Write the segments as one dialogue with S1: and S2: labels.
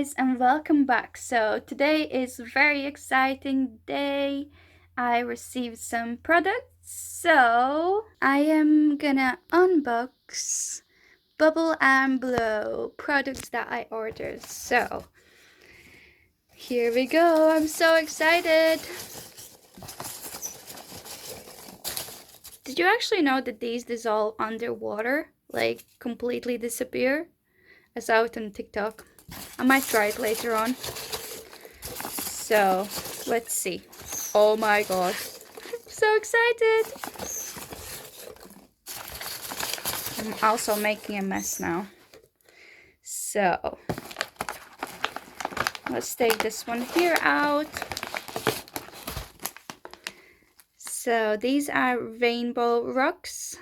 S1: guys, and welcome back. So today is a very exciting day. I received some products, so I am gonna unbox Bubble and Blow products that I ordered. So here we go. I'm so excited. Did you actually know that these dissolve underwater, like completely disappear? I saw it on TikTok. I might try it later on. So, let's see. Oh my god. I'm so excited. I'm also making a mess now. So, let's take this one here out. So, these are rainbow rocks.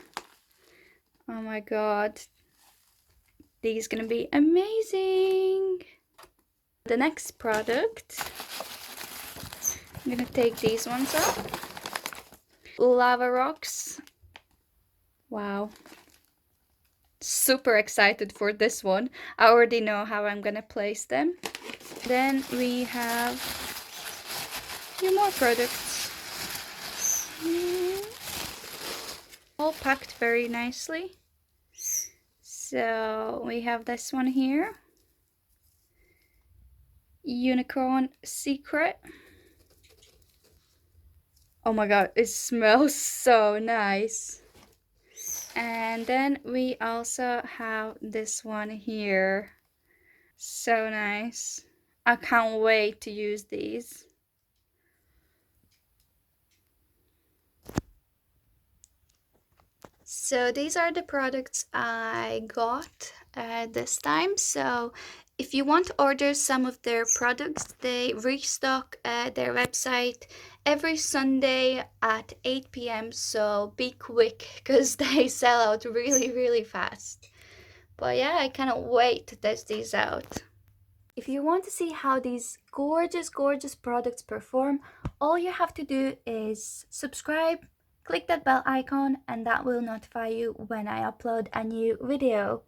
S1: Oh my god. These are gonna be amazing. The next product, I'm gonna take these ones off. Lava rocks. Wow. Super excited for this one. I already know how I'm gonna place them. Then we have a few more products. All packed very nicely. So we have this one here. Unicorn Secret. Oh my god, it smells so nice. And then we also have this one here. So nice. I can't wait to use these. So these are the products I got this time. So if you want to order some of their products, they restock their website every Sunday at 8 p.m. So be quick because they sell out really fast. But yeah, I cannot wait to test these out. If you want to see how these gorgeous products perform, all you have to do is subscribe, click that bell icon, and that will notify you when I upload a new video.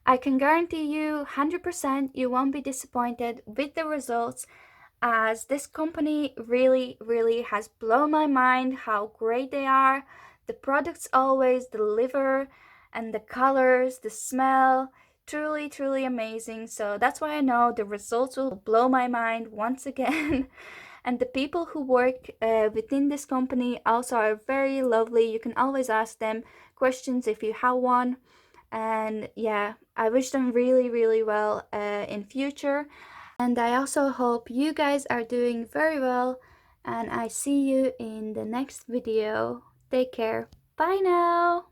S1: I can guarantee you 100% you won't be disappointed with the results, as this company really has blown my mind how great they are. The products always deliver, and the colors, the smell, truly amazing. So that's why I know the results will blow my mind once again. And the people who work within this company also are very lovely. You can always ask them questions if you have one. And yeah, I wish them really well in future. And I also hope you guys are doing very well, and I see you in the next video. Take care. Bye now.